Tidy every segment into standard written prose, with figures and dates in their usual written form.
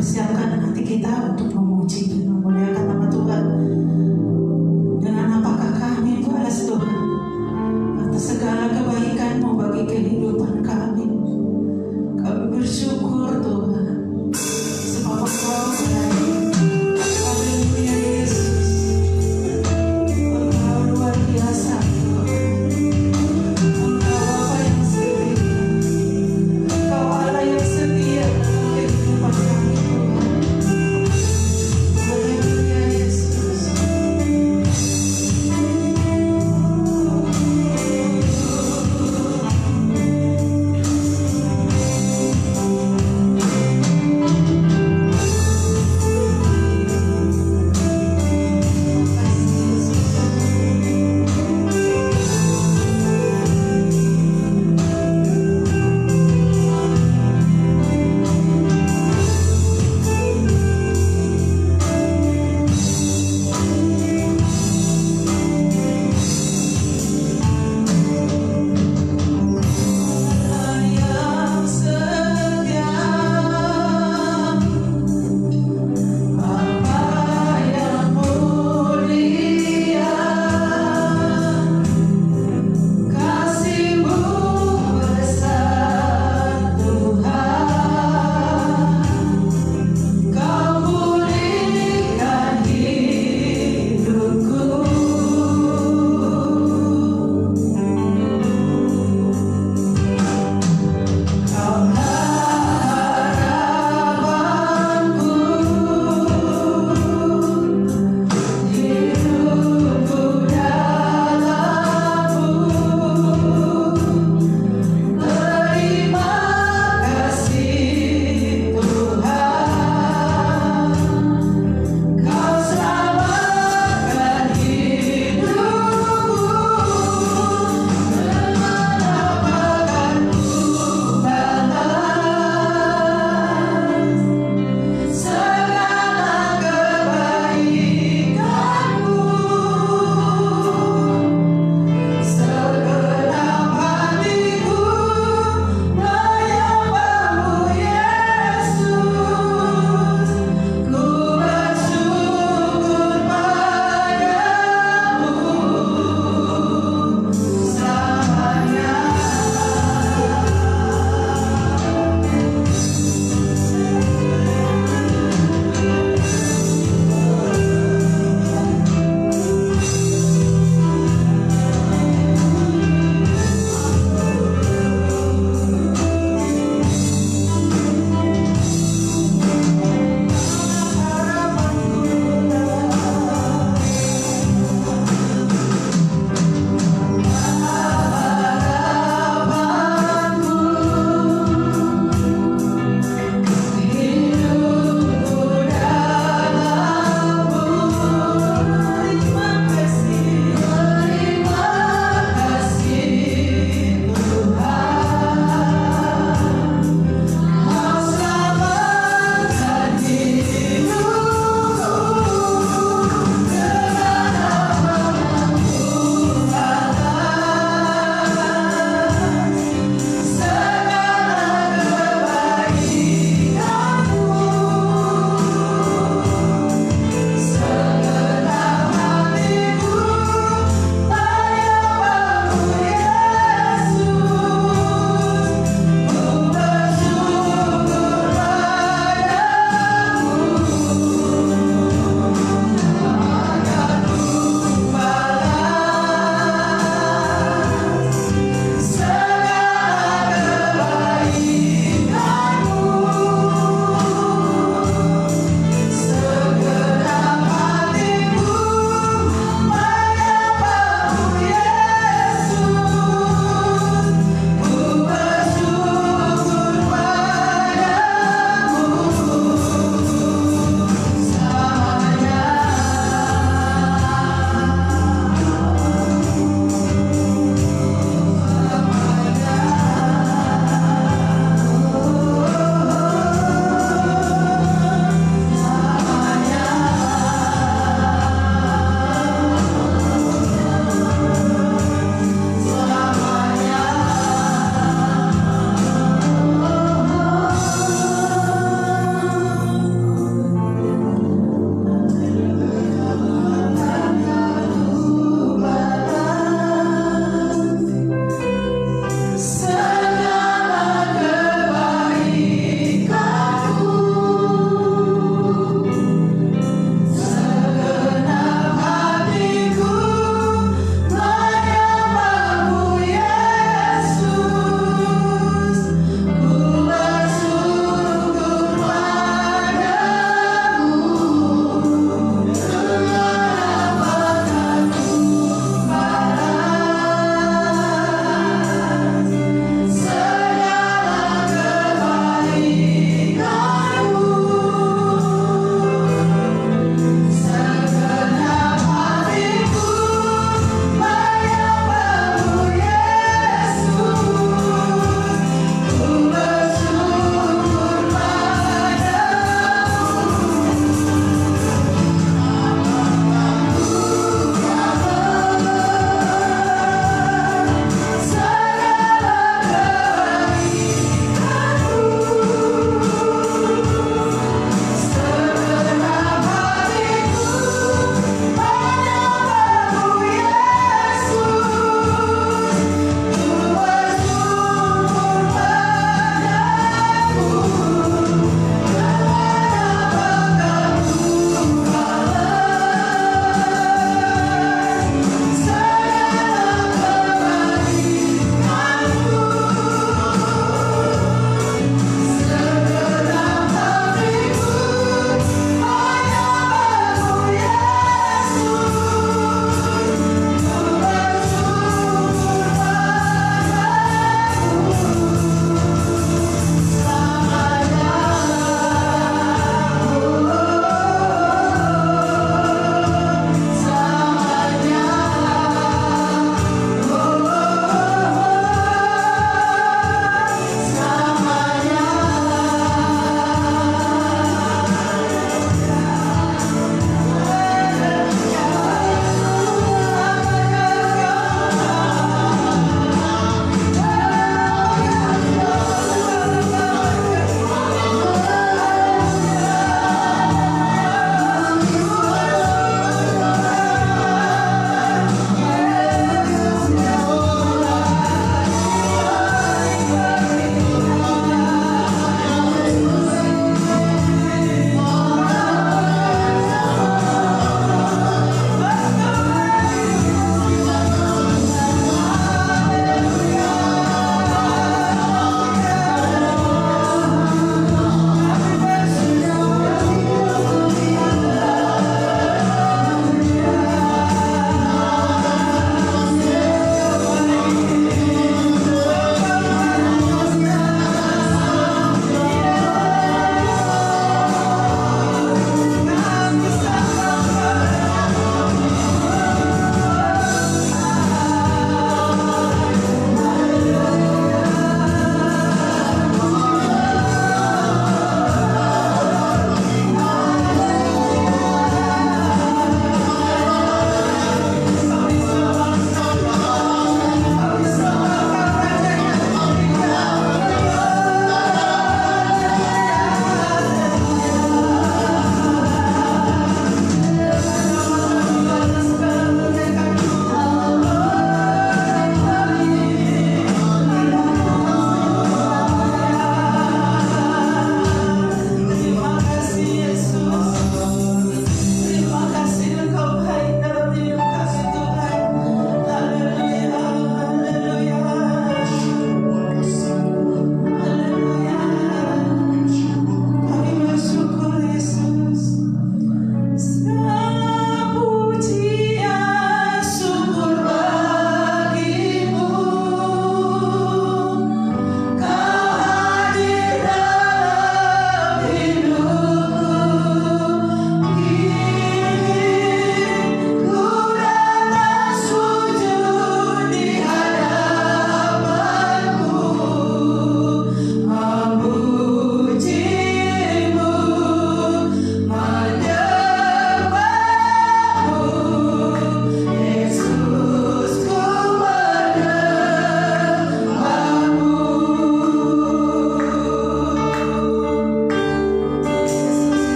persiapkan hati kita untuk memuji dan memuliakan nama Tuhan. Dengan apakah kami balas Tuhan atas segala kebaikan-Mu bagi kehidupan kami. Kami bersyukur Tuhan, sebab Engkau baik. Haleluya Yesus, Engkau luar biasa Tuhan. Engkau Bapa yang setia, Engkau Allah yang setia dalam kehidupan kami Tuhan.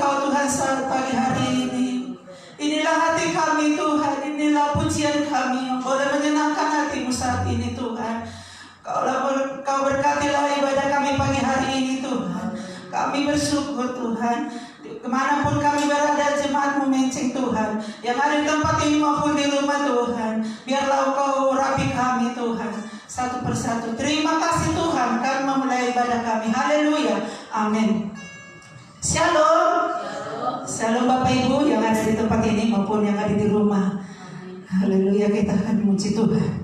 Engkau Tuhan saat pagi hari ini. Inilah hati kami Tuhan, inilah pujian kami yang boleh menyenangkan hati-Mu saat ini Tuhan. Kau berkatilah ibadah kami pagi hari ini Tuhan. Kami bersyukur Tuhan. Kemanapun kami berada, jemaat-Mu menceng Tuhan, yang ada di tempat ini maupun di rumah Tuhan, biarlah Engkau urapi kami Tuhan satu persatu. Terima kasih Tuhan, kami memulai ibadah kami. Haleluya, amin. Shalom. Shalom Bapak Ibu yang ada di tempat ini maupun yang ada di rumah. Haleluya, kita akan memuji Tuhan.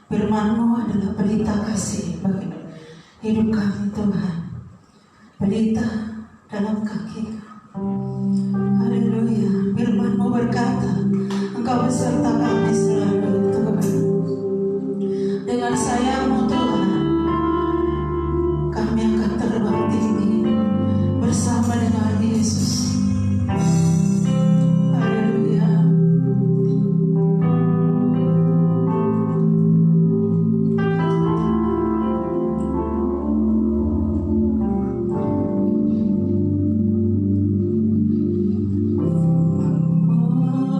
Firman-Mu adalah pelita kasih bagi hidup kami Tuhan. Pelita dalam kaki. Haleluya. Firman-Mu berkata, Engkau beserta kami selalu Tuhan. Dengan sayang-Mu Tuhan, kami akan terbang tinggi bersama dengan Yesus. Haleluya.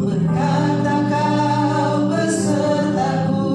Berkata kau besertaku,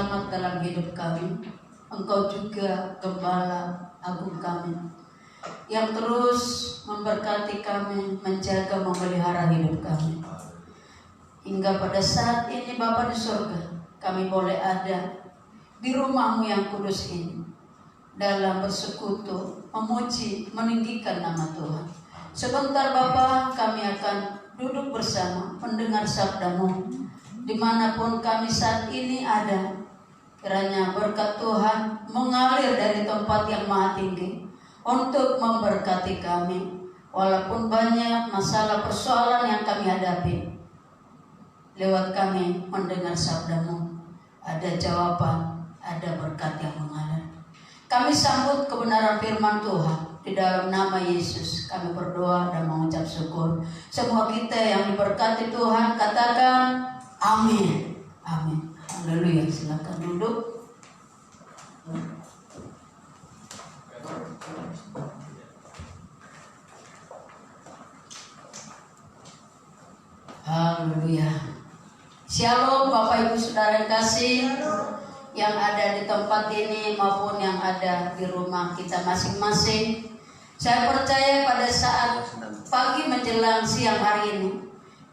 selamat dalam hidup kami. Engkau juga Gembala Agung kami, yang terus memberkati kami, menjaga, memelihara hidup kami. Hingga pada saat ini Bapa di surga, kami boleh ada di rumah-Mu yang kudus ini, dalam bersekutu, memuji, meninggikan nama Tuhan. Sebentar Bapa, kami akan duduk bersama, mendengar sabda-Mu. Dimanapun kami saat ini ada, kiranya berkat Tuhan mengalir dari tempat yang maha tinggi untuk memberkati kami. Walaupun banyak masalah persoalan yang kami hadapi, lewat kami mendengar sabda-Mu, ada jawaban, ada berkat yang mengalir. Kami sambut kebenaran firman Tuhan. Di dalam nama Yesus kami berdoa dan mengucap syukur. Semua kita yang diberkati Tuhan katakan amin. Amin. Haleluya. Silakan duduk. Haleluya. Shalom Bapak Ibu Saudara yang kasih, yang ada di tempat ini maupun yang ada di rumah kita masing-masing. Saya percaya pada saat pagi menjelang siang hari ini,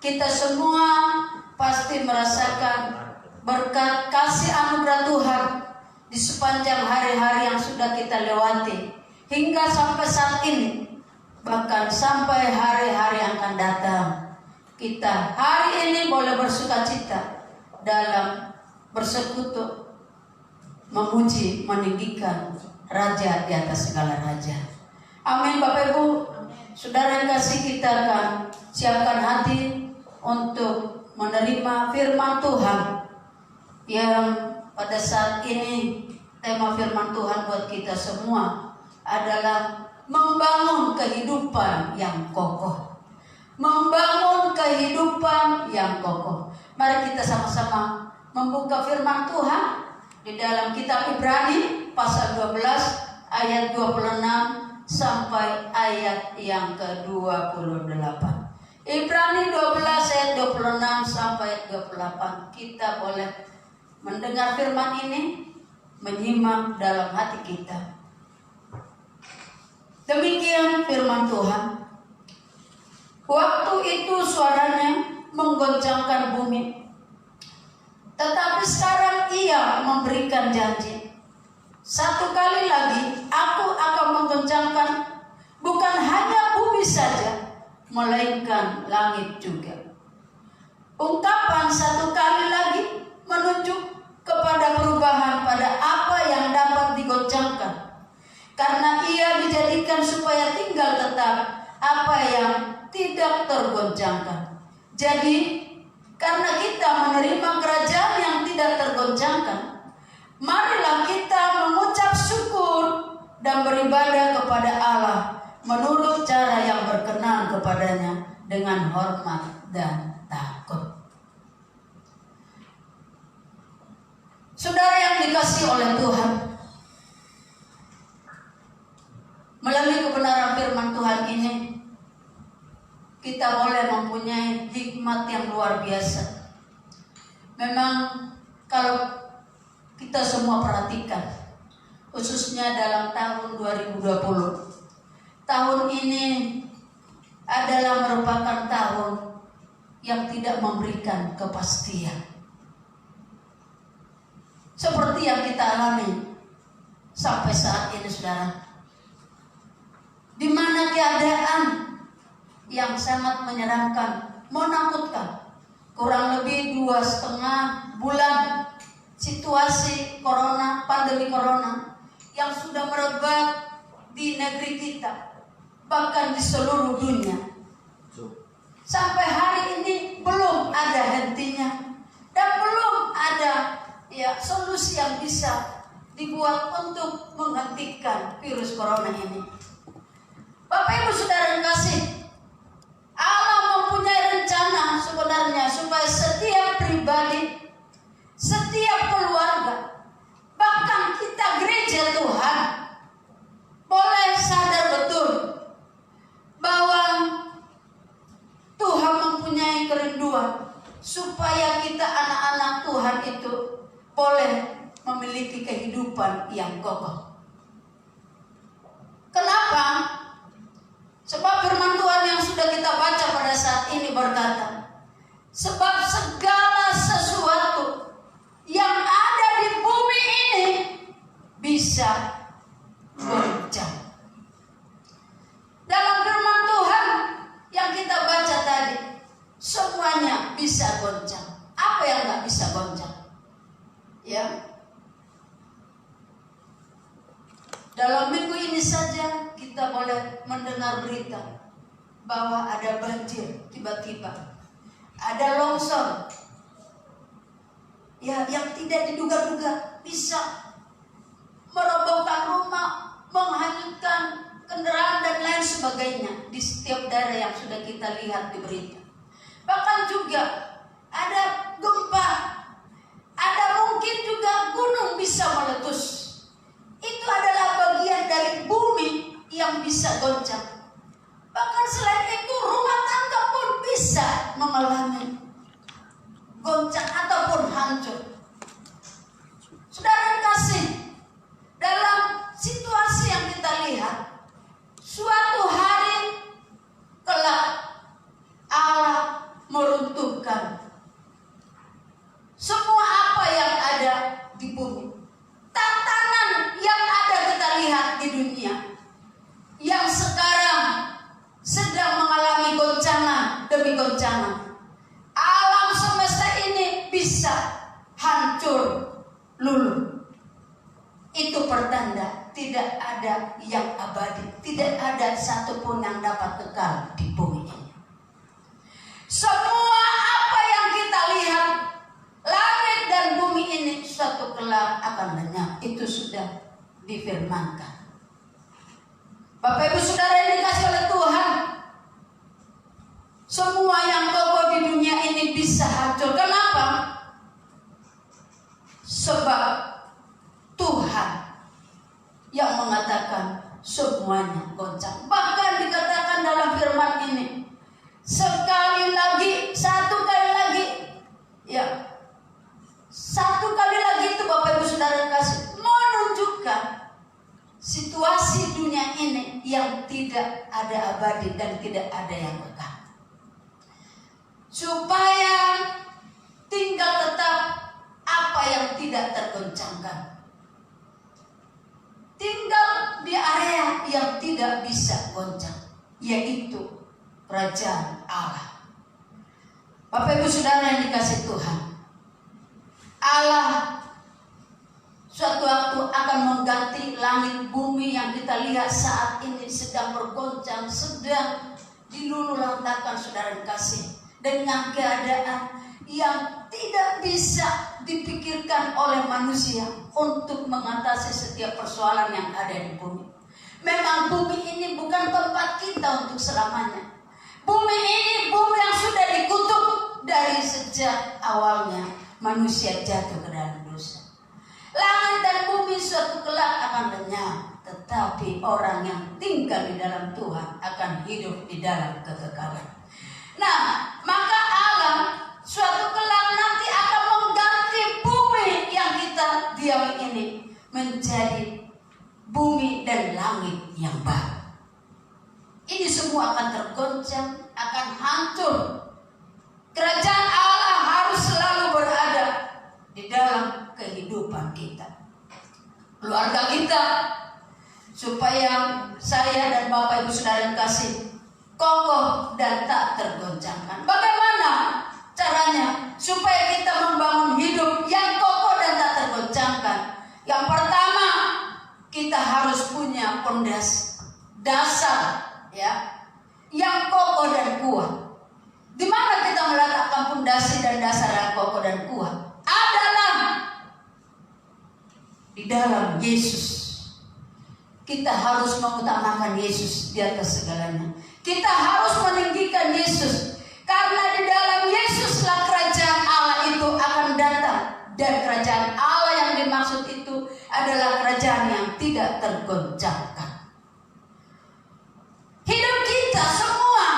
kita semua pasti merasakan berkat kasih anugerah Tuhan di sepanjang hari-hari yang sudah kita lewati, hingga sampai saat ini, bahkan sampai hari-hari yang akan datang. Kita hari ini boleh bersukacita dalam bersekutu, memuji, meninggikan Raja di atas segala raja. Amin. Bapak Ibu Saudara yang kasih, kita akan siapkan hati untuk menerima firman Tuhan, yang pada saat ini tema firman Tuhan buat kita semua adalah membangun kehidupan yang kokoh. Membangun kehidupan yang kokoh. Mari kita sama-sama membuka firman Tuhan di dalam kitab Ibrani pasal 12 ayat 26 sampai ayat yang ke-28. Ibrani 12 ayat 26 sampai 28. Kita boleh mendengar firman ini, menyimak dalam hati kita. Demikian firman Tuhan. Waktu itu suaranya menggoncangkan bumi, tetapi sekarang Ia memberikan janji. Satu kali lagi aku akan menggoncangkan bukan hanya bumi saja, melainkan langit juga. Ungkapan satu kali lagi menunjuk kepada perubahan pada apa yang dapat digoncangkan, karena Ia dijadikan supaya tinggal tetap apa yang tidak tergoncangkan. Jadi karena kita menerima kerajaan yang tidak tergoncangkan, marilah kita mengucap syukur dan beribadah kepada Allah menurut cara yang berkenan kepadanya dengan hormat dan takut. Saudara yang dikasihi oleh Tuhan, melalui kebenaran firman Tuhan ini, kita boleh mempunyai hikmat yang luar biasa. Memang kalau kita semua perhatikan, khususnya dalam tahun 2020, tahun ini adalah merupakan tahun yang tidak memberikan kepastian. Seperti yang kita alami sampai saat ini, saudara, di mana keadaan yang sangat menyeramkan, menakutkan. Kurang lebih 2,5 bulan situasi corona, pandemi corona yang sudah merebak di negeri kita, bahkan di seluruh dunia. Sampai hari ini belum ada hentinya dan belum ada solusi yang bisa dibuat untuk menghentikan virus corona ini. Bapak Ibu Saudara yang kasih, Allah mempunyai rencana sebenarnya supaya setiap pribadi, setiap keluarga, bahkan kita gereja Tuhan boleh sadar betul bahwa Tuhan mempunyai kerinduan supaya kita anak-anak Tuhan itu boleh memiliki kehidupan yang kokoh. Kenapa? Sebab firman Tuhan yang sudah kita baca pada saat ini berkata, sebab segala sesuatu yang ada di bumi ini bisa goncang. Dalam firman Tuhan yang kita baca tadi, semuanya bisa goncang. Apa yang nggak bisa goncang? Ya. Dalam minggu ini saja kita boleh mendengar berita bahwa ada banjir tiba-tiba, ada longsor, ya, yang tidak diduga-duga bisa merobohkan rumah, menghanyutkan kendaraan dan lain sebagainya di setiap daerah yang sudah kita lihat di berita. Bahkan juga ada gempa, ada mungkin juga gunung bisa meletus. Itu adalah bagian dari bumi yang bisa goncang. Bahkan selain itu rumah tangga pun bisa mengalami goncang ataupun hancur. Saudara kasih, dalam situasi yang kita lihat, suatu hari kelak Allah meruntuhkan semua apa yang ada di bumi. Tatanan yang ada kita lihat di dunia yang sekarang sedang mengalami goncangan demi goncangan. Alam semesta ini bisa hancur luluh. Itu pertanda tidak ada yang abadi, tidak ada satupun yang dapat kekal di bumi ini. Semua apa yang kita lihat, langit dan bumi ini suatu kelak akan lenyap. Itu sudah difirmankan. Bapak Ibu Saudara yang dikasih oleh Tuhan, semua yang kokoh di dunia ini bisa hancur. Kenapa? Sebab Tuhan yang mengatakan semuanya goncang. Bahkan dikatakan dalam firman ini, sekali lagi, satu kali lagi, ya, satu kali lagi itu Bapak Ibu Saudara kasih menunjukkan situasi dunia ini yang tidak ada abadi dan tidak ada yang kekal. Supaya tinggal tetap apa yang tidak tergoncangkan. Tinggal di area yang tidak bisa goncang, yaitu kerajaan Allah. Bapak Ibu Saudara yang dikasih Tuhan, Allah suatu waktu akan mengganti langit bumi yang kita lihat saat ini sedang bergoncang, sedang dilululantakkan saudara kasih, dengan keadaan yang tidak bisa dipikirkan oleh manusia untuk mengatasi setiap persoalan yang ada di bumi. Memang bumi ini bukan tempat kita untuk selamanya. Bumi ini bumi yang sudah dikutuk dari sejak awalnya manusia jatuh ke dalam dosa. Langit dan bumi suatu kelak akan lenyap, tetapi orang yang tinggal di dalam Tuhan akan hidup di dalam kekekalan. Nah, maka Allah suatu kelak nanti akan mengganti bumi yang kita diami ini menjadi bumi dan langit yang baru. Ini semua akan tergoncang, akan hancur. Kerajaan Allah harus selalu berada di dalam kehidupan kita, keluarga kita, supaya saya dan Bapak Ibu Saudara yang kasih kokoh dan tak tergoncangkan. Bagaimana caranya supaya kita membangun hidup yang kokoh dan tak tergoncangkan? Yang pertama, kita harus punya pondasi dasar, ya, yang kokoh dan kuat. Di mana kita meletakkan pondasi dan dasar yang kokoh dan kuat? Adalah di dalam Yesus. Kita harus mengutamakan Yesus di atas segalanya. Kita harus meninggikan Yesus, karena di dalam Yesuslah kerajaan Allah itu akan datang. Dan kerajaan Allah yang dimaksud itu adalah kerajaan yang tidak tergoncangkan. Hidup kita semua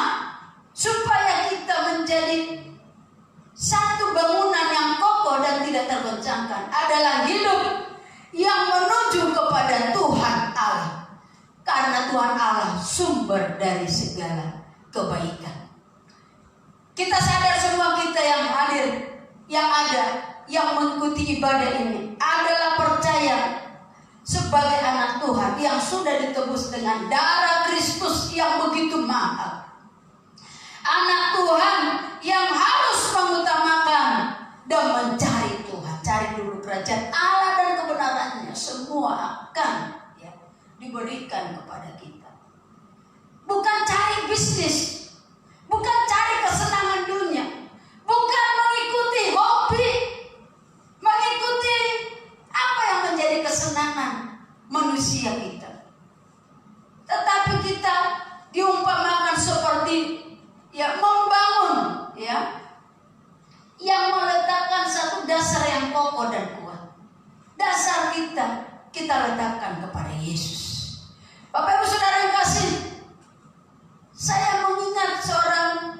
supaya kita menjadi satu bangunan yang kokoh dan tidak tergoncangkan adalah hidup karena Tuhan Allah sumber dari segala kebaikan. Kita sadar semua kita yang hadir, yang ada, yang mengikuti ibadah ini adalah percaya sebagai anak Tuhan yang sudah ditebus dengan darah Kristus yang begitu mahal. Anak Tuhan yang harus mengutamakan dan mencari Tuhan. Cari dulu kerajaan Allah dan kebenarannya, semua akan diberikan kepada kita. Bukan cari bisnis, bukan cari kesenangan dunia, bukan mengikuti hobi, mengikuti apa yang menjadi kesenangan manusia kita. Tetapi kita diumpamakan seperti membangun yang meletakkan satu dasar yang kokoh dan kuat. Dasar kita letakkan kepada Yesus. Bapak Ibu Saudara yang kasih, saya mengingat seorang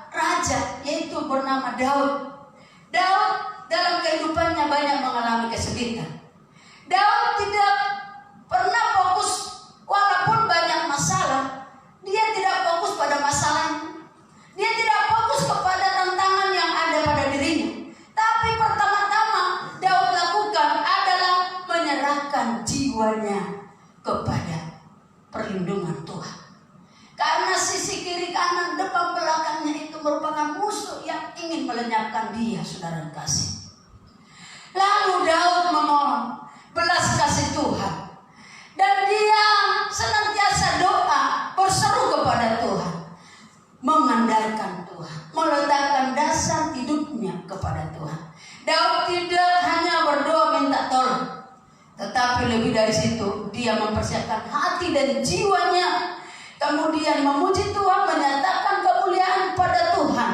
raja, yaitu bernama Daud. Daud dalam kehidupannya banyak mengalami kesulitan. Daud tidak pernah fokus, walaupun banyak masalah, dia tidak fokus pada masalahnya. Dia tidak fokus kepada tantangan yang ada pada dirinya. Tapi pertama-tama Daud lakukan adalah menyerahkan jiwanya kepada perlindungan Tuhan. Karena sisi kiri kanan depan belakangnya itu merupakan musuh yang ingin melenyapkan dia, saudara kasih. Lalu Daud memohon belas kasih Tuhan. Dan dia senantiasa doa, berseru kepada Tuhan, mengandalkan Tuhan, meletakkan dasar hidupnya kepada Tuhan. Daud tidak hanya berdoa minta tolong, tetapi lebih dari situ dia mempersiapkan hati dan jiwanya, kemudian memuji Tuhan, menyatakan kemuliaan pada Tuhan.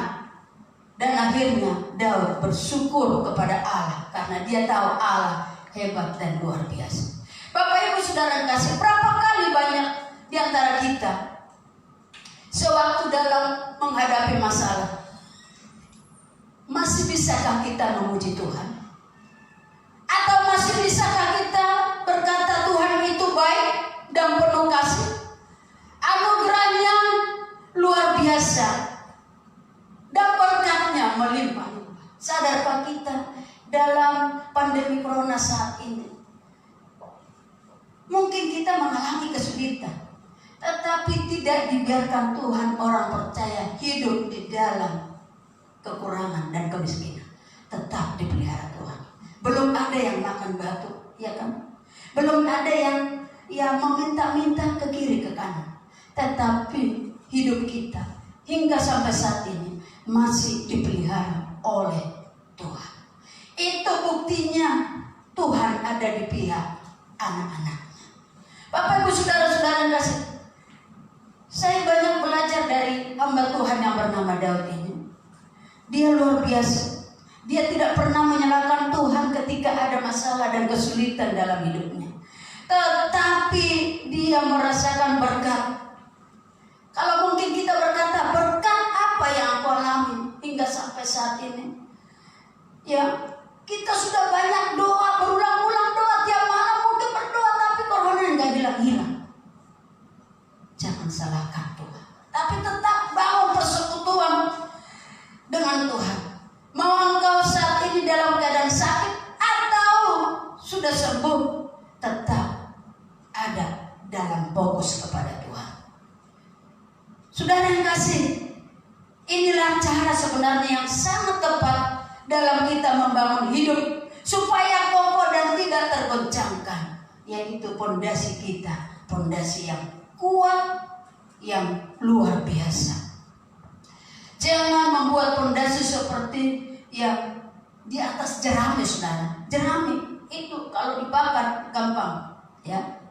Dan akhirnya Daud bersyukur kepada Allah karena dia tahu Allah hebat dan luar biasa. Bapak Ibu Saudara kasih, berapa kali banyak di antara kita sewaktu dalam menghadapi masalah, masih bisakah kita memuji Tuhan? Atau masih bisakah kita berkata Tuhan itu baik dan penuh kasih? Anugerahnya luar biasa dan berkatnya melimpah-limpah. Sadarkah kita dalam pandemi corona saat ini, mungkin kita mengalami kesulitan, tetapi tidak dibiarkan Tuhan orang percaya hidup di dalam kekurangan dan kemiskinan. Tetap dipelihara Tuhan. Belum ada yang makan batu, ya kan? Belum ada yang meminta-minta ke kiri ke kanan. Tetapi hidup kita hingga sampai saat ini masih dipelihara oleh Tuhan. Itu buktinya Tuhan ada di pihak anak-anaknya. Bapak Ibu Saudara-saudara kasih, saya banyak belajar dari hamba Tuhan yang bernama Daud ini. Dia luar biasa. Dia tidak pernah menyalahkan Tuhan ketika ada masalah dan kesulitan dalam hidupnya. Tetapi dia merasakan berkat. Kalau mungkin kita berkata, berkat apa yang aku alami hingga sampai saat ini? Kita sudah banyak doa, berulang-ulang doa, tiap malam mungkin berdoa, tapi corona nggak hilang-hilang. Jangan salahkan Tuhan, tapi tetap bangun persekutuan dengan Tuhan. Mau engkau saat ini dalam keadaan sakit atau sudah sembuh, tetap ada dalam fokus kepada Tuhan. Saudara yang kasih, inilah cara sebenarnya yang sangat tepat dalam kita membangun hidup supaya kokoh dan tidak tergoncangkan, yaitu pondasi kita, pondasi yang kuat, yang luar biasa. Jangan membuat pondasi seperti yang di atas jerami, saudara. Jerami itu kalau dibakar gampang, ya.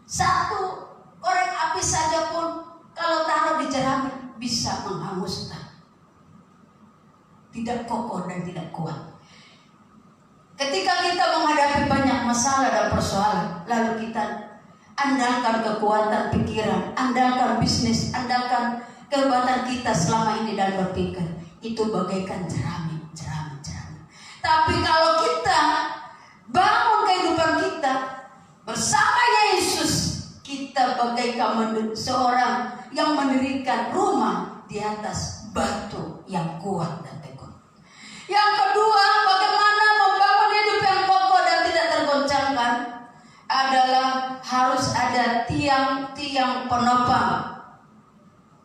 Satu korek api saja pun kalau taruh di jerami bisa menghanguskan. Tidak kokoh dan tidak kuat. Ketika kita menghadapi banyak masalah dan persoalan, lalu kita andalkan kekuatan pikiran, andalkan bisnis, andalkan kehebatan kita selama ini dalam berpikir, itu bagaikan jerami. Tapi kalau kita bangun kehidupan kita bersama Yesus, kita kita bagaikan seorang yang mendirikan rumah di atas batu yang kuat dan teguh. Yang kedua, bagaimana membangun hidup yang kokoh dan tidak tergoncangkan adalah harus ada tiang-tiang penopang.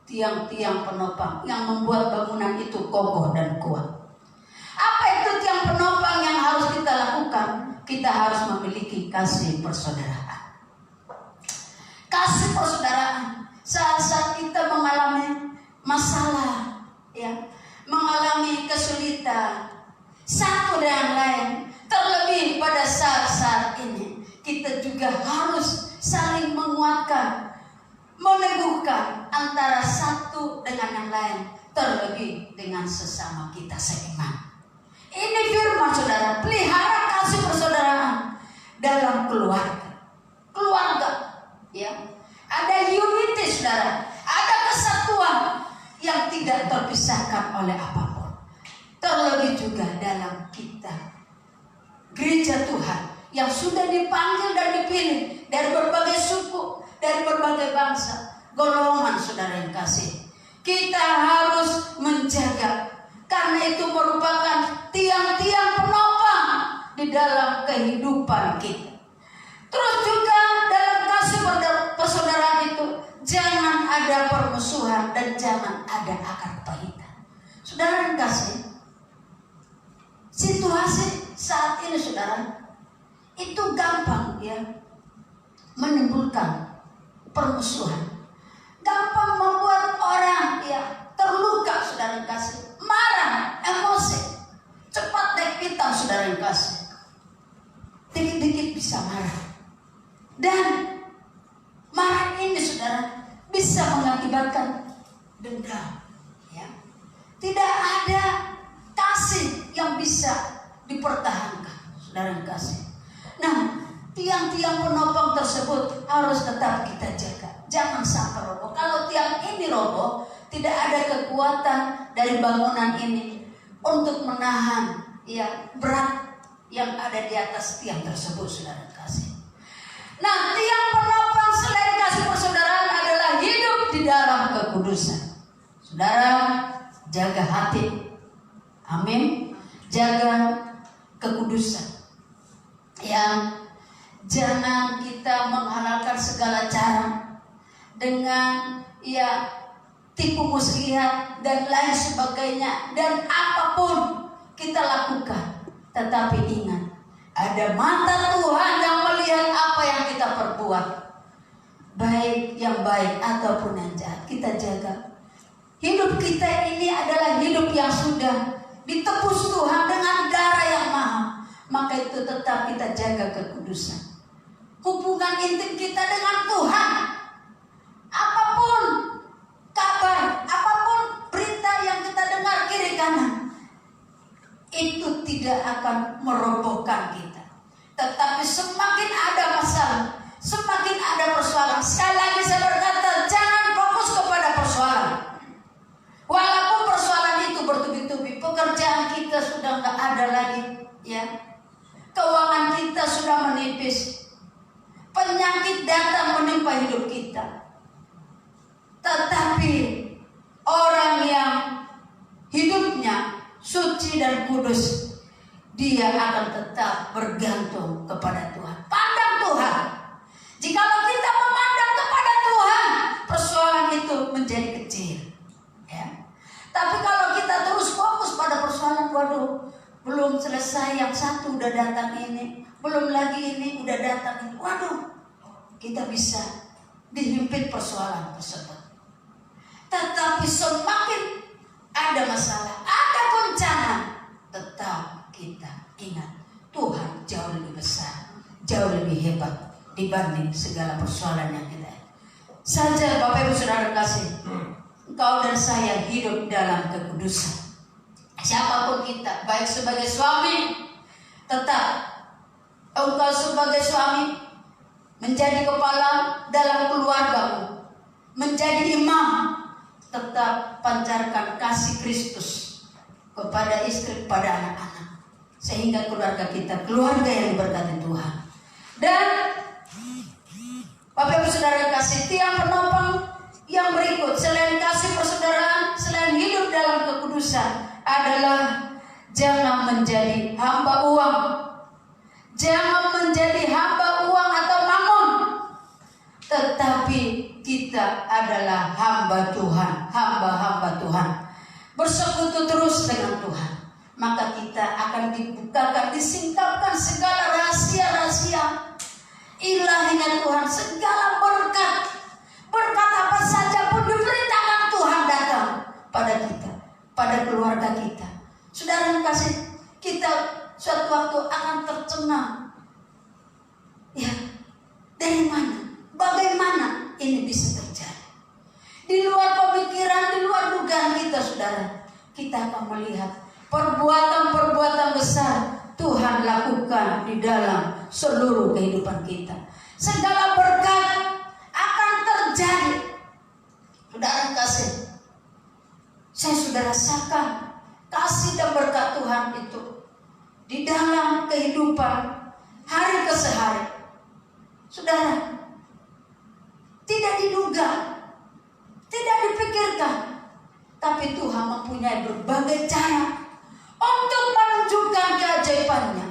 Tiang-tiang penopang yang membuat bangunan itu kokoh dan kuat. Apa itu tiang penopang yang harus kita lakukan? Kita harus memiliki kasih persaudaraan. Kasih persaudaraan. Saat-saat kita mengalami masalah, ya, mengalami kesulitan satu dengan lain, terlebih pada saat-saat ini, kita juga harus saling menguatkan, meneguhkan antara satu dengan yang lain, terlebih dengan sesama kita seiman. Ini firman saudara, pelihara kasih persaudaraan dalam keluarga, ya. Ada unity saudara, ada kesatuan yang tidak terpisahkan oleh apapun. Terlebih juga dalam kita, gereja Tuhan yang sudah dipanggil dan dipilih dari berbagai suku, dari berbagai bangsa, golongan saudara yang kasih. Kita harus menjaga, karena itu merupakan tiang-tiang penopang di dalam kehidupan kita. Terus juga dalam kasih persaudaraan itu jangan ada permusuhan dan jangan ada akar kepahitan. Saudara yang kasih, situasi saat ini saudara itu gampang ya menimbulkan permusuhan, gampang membuat orang ya terluka saudara yang kasih, marah, emosi, cepat naik pitam saudara yang kasih, dikit-dikit bisa marah, dan marah ini saudara bisa mengakibatkan dendam, ya. Tidak ada kasih yang bisa dipertahankan saudara yang kasih. Nah, tiang-tiang penopang tersebut harus tetap kita jaga, jangan sampai roboh. Kalau tiang ini roboh, tidak ada kekuatan dari bangunan ini untuk menahan ya berat yang ada di atas tiang tersebut saudara kasih. Nah, tiang penopang selain kasih persaudaraan adalah hidup di dalam kekudusan. Saudara, jaga hati. Amin. Jaga kekudusan. Yang jangan kita menghalalkan segala cara dengan ya tipu muslihat dan lain sebagainya, dan apapun kita lakukan, tetapi ingat ada mata Tuhan yang melihat apa yang kita perbuat, baik yang baik ataupun yang jahat. Kita jaga hidup kita ini adalah hidup yang sudah ditebus Tuhan dengan darah yang mahal, maka itu tetap kita jaga kekudusan. Hubungan intim kita dengan Tuhan, apapun kabar, apapun berita yang kita dengar kiri kanan, itu tidak akan merobohkan kita. Tetapi semakin ada masalah, semakin ada persoalan. Sekali lagi saya berkata, jangan fokus kepada persoalan. Walaupun persoalan itu bertubi-tubi, pekerjaan kita sudah nggak ada lagi, ya. Keuangan kita sudah menipis, penyakit datang menimpa hidup kita. Tetapi orang yang hidupnya suci dan kudus, dia akan tetap bergantung kepada Tuhan. Pandang Tuhan. Jikalau kita memandang kepada Tuhan, persoalan itu menjadi kecil, ya. Tapi kalau kita terus fokus pada persoalan, waduh, belum selesai yang satu udah datang ini, belum lagi ini udah datang ini, waduh, kita bisa dihimpit persoalan tersebut. Tetapi semakin ada masalah, ada bencana, tetap kita ingat Tuhan jauh lebih besar, jauh lebih hebat dibanding segala persoalan yang kita saja. Bapak Ibu Saudara kasih, engkau dan saya hidup dalam kekudusan. Siapapun kita, baik sebagai suami, tetap engkau sebagai suami menjadi kepala dalam keluargamu, menjadi imam, tetap pancarkan kasih Kristus kepada istri, kepada anak-anak, sehingga keluarga kita keluarga yang diberkati Tuhan. Dan Bapak Ibu Saudara yang kasih, tiang penopang yang berikut selain kasih persaudaraan, selain hidup dalam kekudusan adalah jangan menjadi hamba uang. Jangan menjadi hamba uang atau mamon. Tetapi kita adalah hamba Tuhan, hamba-hamba Tuhan. Bersekutu terus dengan Tuhan. Maka kita akan dibukakan, disingkapkan segala rahasia-rahasia ilahinya Tuhan, segala berkat. Berkat apa saja pun diberitakan Tuhan datang pada kita, pada keluarga kita. Saudara yang kasih, kita suatu waktu akan tercengang. Ya, dari mana? Bagaimana ini bisa terjadi? Di luar pemikiran, di luar dugaan kita, saudara. Kita akan melihat perbuatan-perbuatan besar Tuhan lakukan di dalam seluruh kehidupan kita. Segala berkat akan terjadi. Saudara kasih, saya sudah rasakan kasih dan berkat Tuhan itu di dalam kehidupan hari ke hari. Saudara, tidak diduga, tidak dipikirkan, tapi Tuhan mempunyai berbagai cara untuk menunjukkan keajaibannya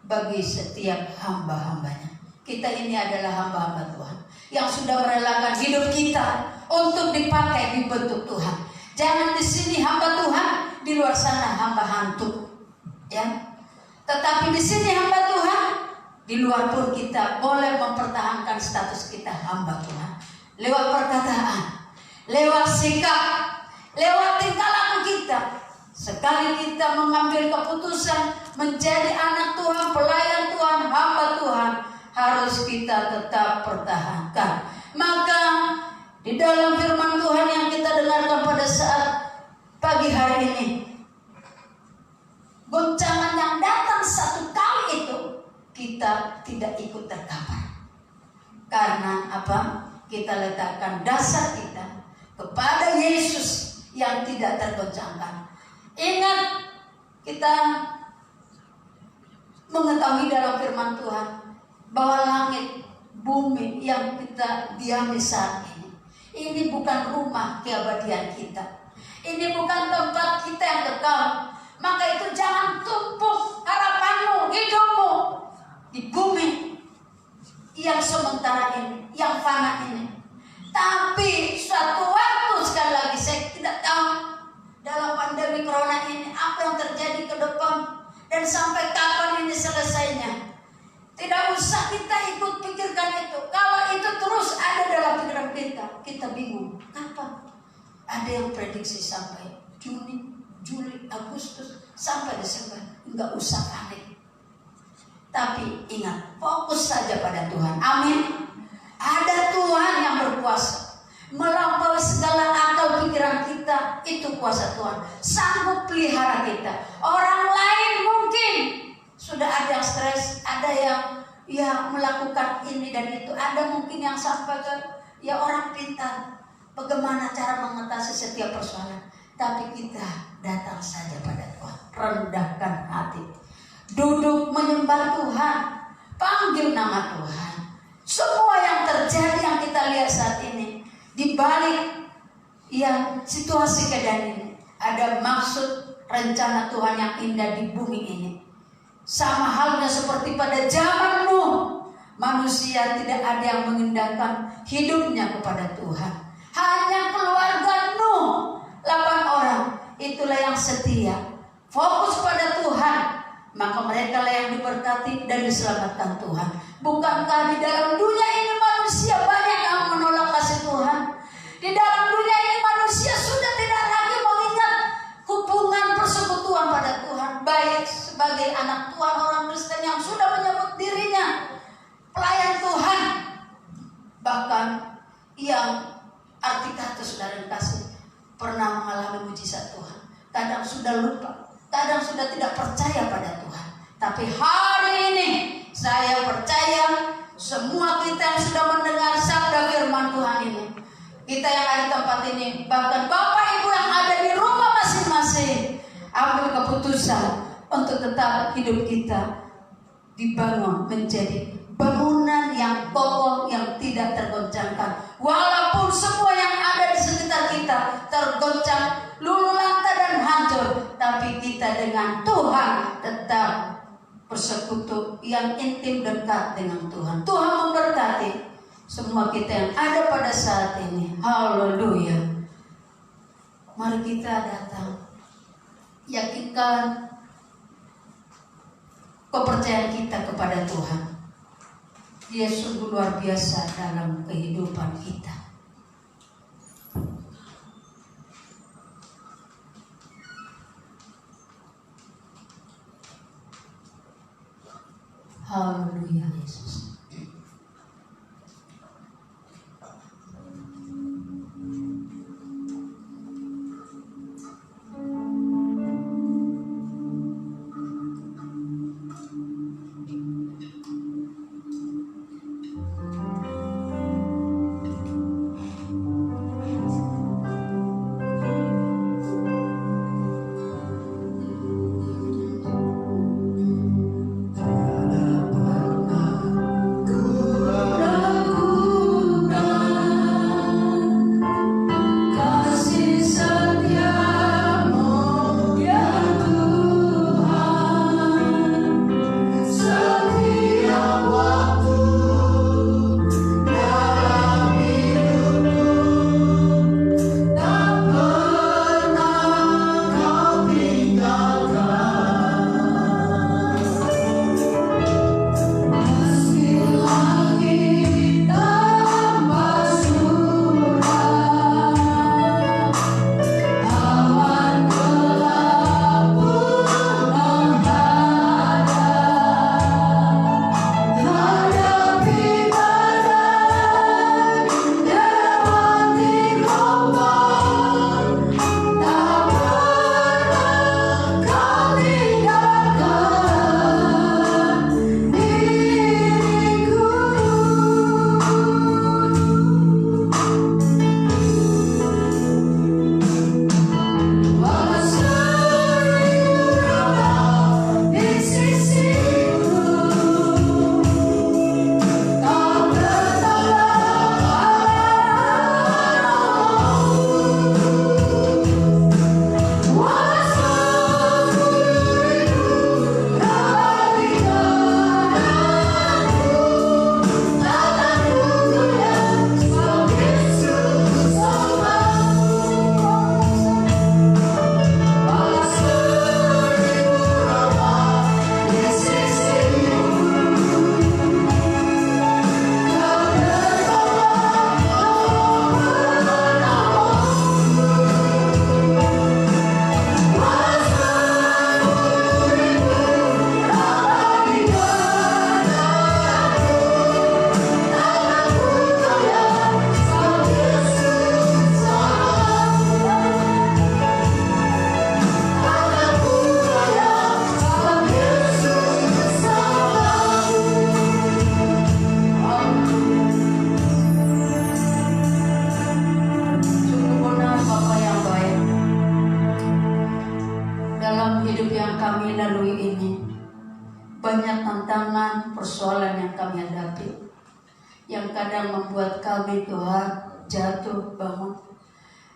bagi setiap hamba-hambanya. Kita ini adalah hamba-hamba Tuhan yang sudah merelakan hidup kita untuk dipakai dibentuk Tuhan. Jangan di sini hamba Tuhan, di luar sana hamba hantu, ya. Tetapi di sini hamba Tuhan, di luar pun kita boleh mempertahankan status kita hamba Tuhan lewat perkataan, lewat sikap, lewat tingkah laku kita. Sekali kita mengambil keputusan menjadi anak Tuhan, pelayan Tuhan, hamba Tuhan, harus kita tetap pertahankan. Maka di dalam firman Tuhan yang kita dengarkan pada saat pagi hari ini, goncangan yang datang satu kali itu kita tidak ikut terkapar. Karena apa? Kita letakkan dasar kita kepada Yesus yang tidak tergoncangkan. Ingat, kita mengetahui dalam firman Tuhan bahwa langit, bumi yang kita diami saat ini bukan rumah keabadian kita. Ini bukan tempat kita yang kekal. Maka itu jangan tumpuk harapanmu, hidupmu di bumi yang sementara ini, yang fana ini. Tapi suatu waktu, sekali lagi saya tidak tahu dalam pandemi corona ini apa yang terjadi ke depan dan sampai kapan ini selesainya. Tidak usah kita ikut pikirkan itu. Kalau itu terus ada dalam pikiran kita, kita bingung. Kapan? Ada yang prediksi sampai Juni, Juli, Agustus, sampai Desember. Enggak usah panik. Tapi ingat, fokus saja pada Tuhan. Amin. Ada Tuhan yang berkuasa melampaui segala akal pikiran kita. Itu kuasa Tuhan, sanggup pelihara kita. Orang lain mungkin sudah ada yang stres, ada yang melakukan ini dan itu, ada mungkin yang sampai ke orang pintar bagaimana cara mengatasi setiap persoalan. Tapi kita datang saja pada Tuhan, rendahkan hati, duduk menyembah Tuhan, panggil nama Tuhan. Semua yang terjadi yang kita lihat saat ini, di balik yang situasi keadaan ini, ada maksud rencana Tuhan yang indah di bumi ini. Sama halnya seperti pada zaman Nuh, manusia tidak ada yang mengindahkan hidupnya kepada Tuhan. Hanya keluarga Nuh, 8 orang, itulah yang setia, fokus pada Tuhan. Maka mereka lah yang diberkati dan diselamatkan Tuhan. Bukankah di dalam dunia ini manusia banyak yang menolak kasih Tuhan? Di dalam dunia ini manusia sudah tidak lagi mengingat hubungan persekutuan pada Tuhan, baik sebagai anak Tuhan, orang Kristen yang sudah menyebut dirinya pelayan Tuhan, bahkan yang arti kata saudara yang kasih pernah mengalami mujizat Tuhan, kadang sudah lupa, kadang sudah tidak percaya pada Tuhan. Tapi hari ini saya percaya semua kita yang sudah mendengar sabda firman Tuhan ini, kita yang ada di tempat ini, bahkan Bapak Ibu yang ada di rumah masing-masing, ambil keputusan untuk tetap hidup kita dibangun menjadi bangunan yang kokoh yang tidak tergoncangkan. Walaupun semua yang ada di sekitar kita tergoncang, luluh lantak dan hancur, tapi kita dengan Tuhan tetap bersekutu yang intim dekat dengan Tuhan. Tuhan memberkati semua kita yang ada pada saat ini. Haleluya. Mari kita datang, yakinkan kepercayaan kita kepada Tuhan. Dia sungguh luar biasa dalam kehidupan kita. Haleluya Yesus. banyak tantangan, persoalan yang kami hadapi, yang kadang membuat kami Tuhan jatuh bangun.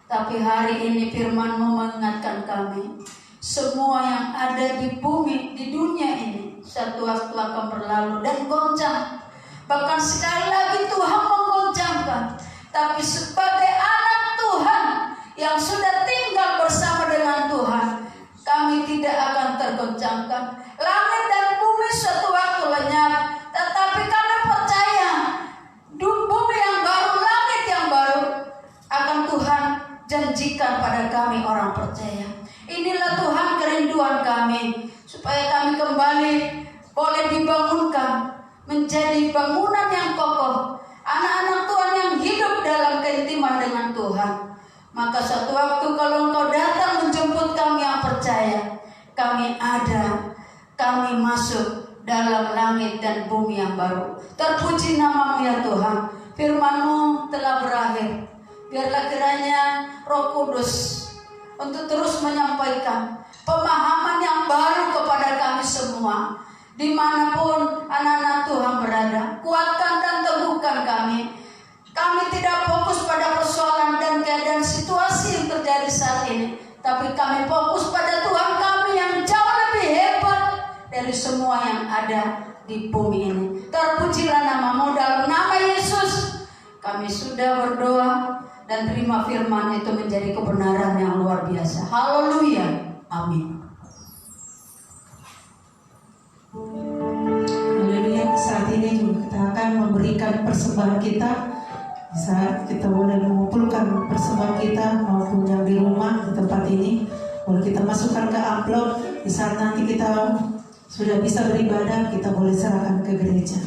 Tapi hari ini firman-Mu mengingatkan kami, semua yang ada di bumi, di dunia ini, satu waktu akan berlalu dan goncang. Bahkan sekali lagi Tuhan menggoncangkan. Tapi sebagai anak Tuhan yang sudah tinggal bersama dengan Tuhan, kami tidak akan tergoncangkan. Langit dan bumi suatu waktu lenyap, tetapi kami percaya bumi yang baru, langit yang baru akan Tuhan janjikan pada kami orang percaya. Inilah Tuhan kerinduan kami, supaya kami kembali boleh dibangunkan menjadi bangunan yang kokoh, anak-anak Tuhan yang hidup dalam keintiman dengan Tuhan. Maka suatu waktu kalau Engkau datang menjemput kami yang percaya, kami ada, kami masuk dalam langit dan bumi yang baru. Terpuji nama-Mu ya Tuhan. Firman-Mu telah berakhir. Biarlah kiranya Roh Kudus untuk terus menyampaikan pemahaman yang baru kepada kami semua, dimanapun anak-anak Tuhan berada. tapi kami fokus pada Tuhan kami yang jauh lebih hebat dari semua yang ada di bumi ini. Terpujilah namamu dalam nama Yesus. Kami sudah berdoa dan terima firman itu menjadi kebenaran yang luar biasa. Haleluya. Amin. Haleluya. Saat ini juga kita akan memberikan persembahan kita. Saat kita boleh mengumpulkan persembahan kita maupun yang di rumah di tempat ini, boleh kita masukkan ke amplop. Di saat nanti kita sudah bisa beribadah, kita boleh serahkan ke gereja.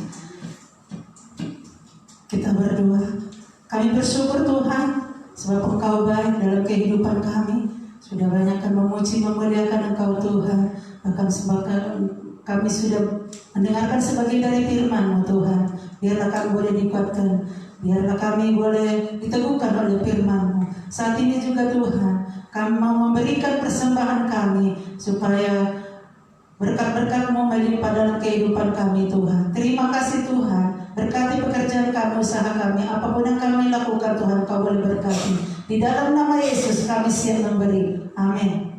Kita berdoa. Kami bersyukur Tuhan, sebab Engkau baik dalam kehidupan kami. Sudah banyak memuji, memuliakan Engkau Tuhan. Bahkan sebab kami sudah mendengarkan sebagian dari firman-Mu Tuhan. Biarlah kami boleh dikuatkan, biarlah kami boleh diteguhkan oleh firman-Mu. Saat ini juga Tuhan, kami mau memberikan persembahan kami supaya berkat-berkat-Mu melimpah dalam kehidupan kami Tuhan. Terima kasih Tuhan. Berkati pekerjaan kami, usaha kami, apapun yang kami lakukan Tuhan, Kau boleh berkati. Di dalam nama Yesus kami siap memberi. Amin.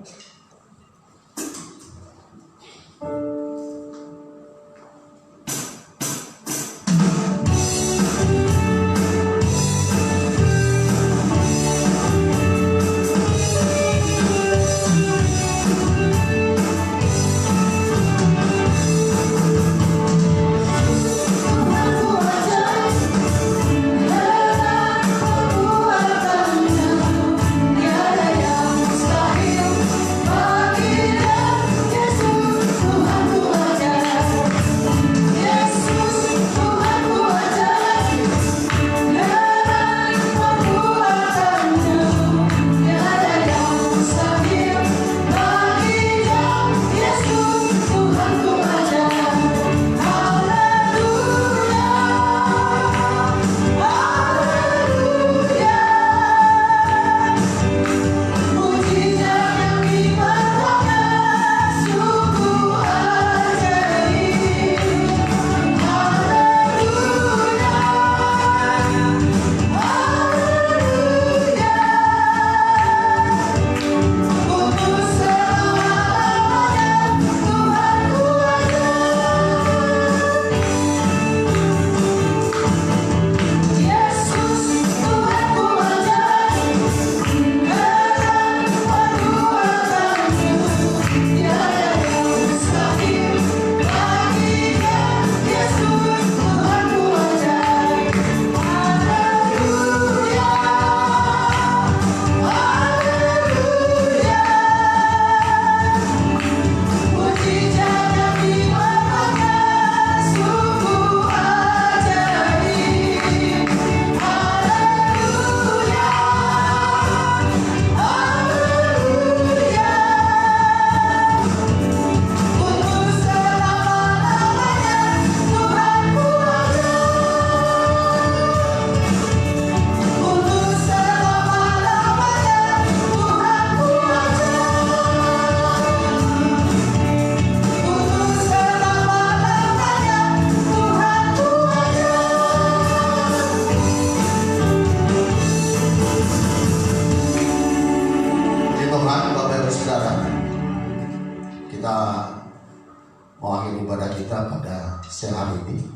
mewakili ibadah kita pada siang hari ini.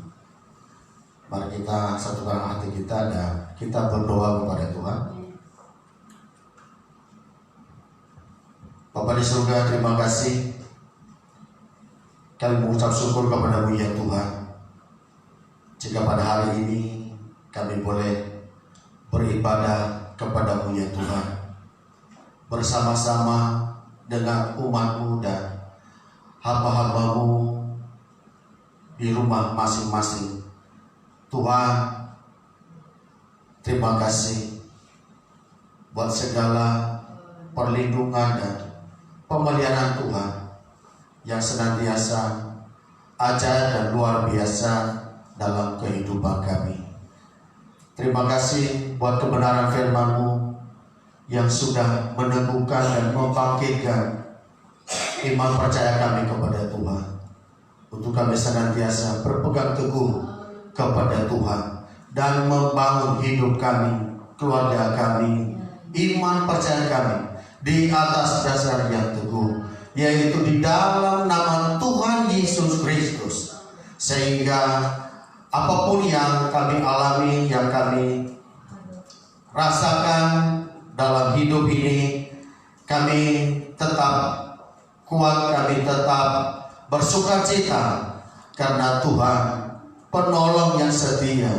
Mari kita satukan hati kita dan kita berdoa kepada Tuhan. Bapa di surga, terima kasih. Kami mengucap syukur kepada-Mu ya Tuhan. Jika pada hari ini kami boleh beribadah kepada-Mu ya Tuhan, bersama-sama dengan umat-Mu dan hamba-hamba-Mu di rumah masing-masing. Tuhan, terima kasih buat segala perlindungan dan pemeliharaan Tuhan yang senantiasa ajaib dan luar biasa dalam kehidupan kami. Terima kasih buat kebenaran firman-Mu yang sudah meneguhkan dan membangkitkan iman percaya kami kepada Tuhan, untuk kami senantiasa berpegang teguh kepada Tuhan dan membangun hidup kami, keluarga kami, iman percaya kami di atas dasar yang teguh, yaitu di dalam nama Tuhan Yesus Kristus. Sehingga apapun yang kami alami, yang kami rasakan dalam hidup ini, kami tetap kuat, kami tetap bersukacita karena Tuhan penolong yang setia,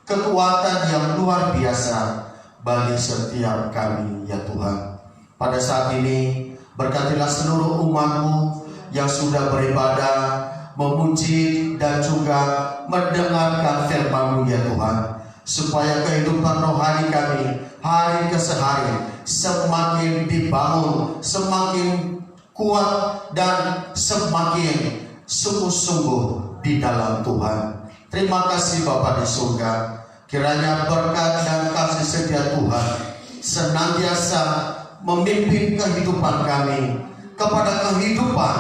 kekuatan yang luar biasa bagi setiap kami ya Tuhan. Pada saat ini berkatilah seluruh umat-Mu yang sudah beribadah, memuji dan juga mendengarkan firman-Mu ya Tuhan, supaya kehidupan rohani kami hari ke hari semakin dibangun, semakin kuat dan semakin sungguh-sungguh di dalam Tuhan. Terima kasih Bapa di surga, kiranya berkat dan kasih setia Tuhan senantiasa memimpin kehidupan kami kepada kehidupan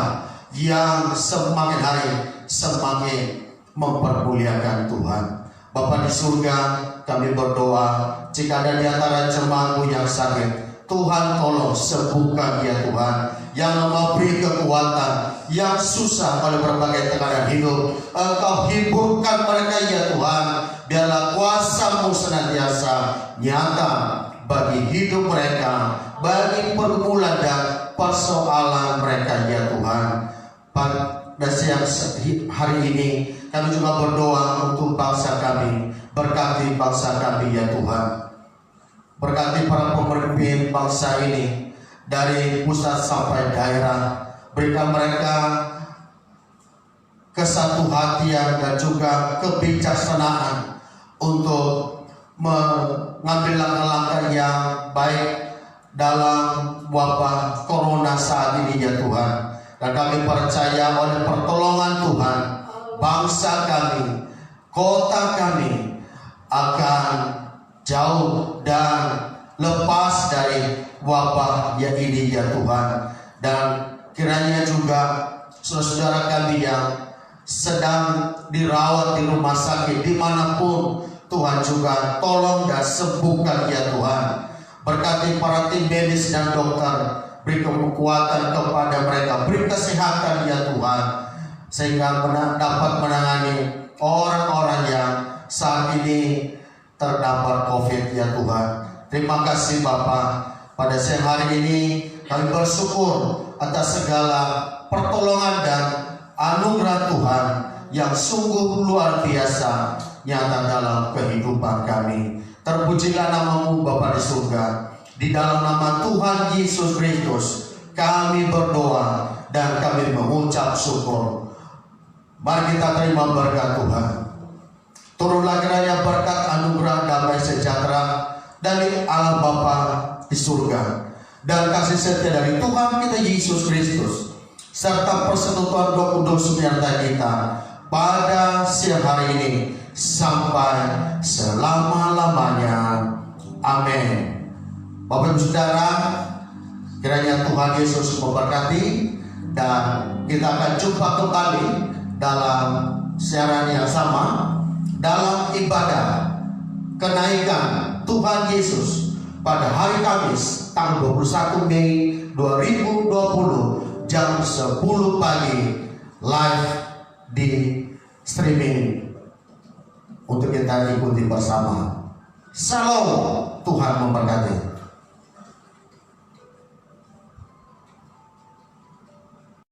yang semakin hari semakin mempermuliakan Tuhan. Bapa di surga, kami berdoa, jika ada di antara jemaat-Mu yang sakit, Tuhan tolong sembuhkan ya Tuhan. Yang memberi kekuatan, yang susah oleh berbagai tekanan hidup, Engkau hiburkan mereka ya Tuhan. Biarlah kuasa-Mu senantiasa nyata bagi hidup mereka, bagi pergumulan dan persoalan mereka ya Tuhan. Pada siang hari ini kami juga berdoa untuk bangsa kami. Berkati bangsa kami ya Tuhan. Berkati para pemimpin bangsa ini dari pusat sampai daerah. Berikan mereka kesatuhatian dan juga kebijaksanaan untuk mengambil langkah-langkah yang baik dalam wabah corona saat ini ya Tuhan. Dan kami percaya oleh pertolongan Tuhan, bangsa kami, kota kami akan jauh dan lepas dari wabah yang ini ya Tuhan. Dan kiranya juga saudara-saudara kami yang sedang dirawat di rumah sakit dimanapun, Tuhan juga tolong dan sembuhkan ya Tuhan. Berkati para tim medis dan dokter, beri kekuatan kepada mereka, beri kesehatan ya Tuhan, sehingga dapat menangani orang-orang yang saat ini terdapat COVID ya Tuhan. Terima kasih Bapa. Pada siang hari ini kami bersyukur atas segala pertolongan dan anugerah Tuhan yang sungguh luar biasa nyata dalam kehidupan kami. Terpujilah nama-Mu Bapa di surga. Di dalam nama Tuhan Yesus Kristus kami berdoa dan kami mengucap syukur. Mari kita terima berkat Tuhan. Turunlah kiranya berkat anugerah damai sejahtera dari Allah Bapa di surga dan kasih setia dari Tuhan kita Yesus Kristus serta persekutuan Roh Kudus menyertai kita pada siang hari ini sampai selama-lamanya. Amin. Bapak Ibu Saudara, kiranya Tuhan Yesus memberkati dan kita akan jumpa kembali dalam siaran yang sama dalam ibadah kenaikan Tuhan Yesus pada hari Kamis tanggal 21 Mei 2020 jam 10 pagi live di streaming untuk kita ikuti bersama. Shalom, Tuhan memberkati.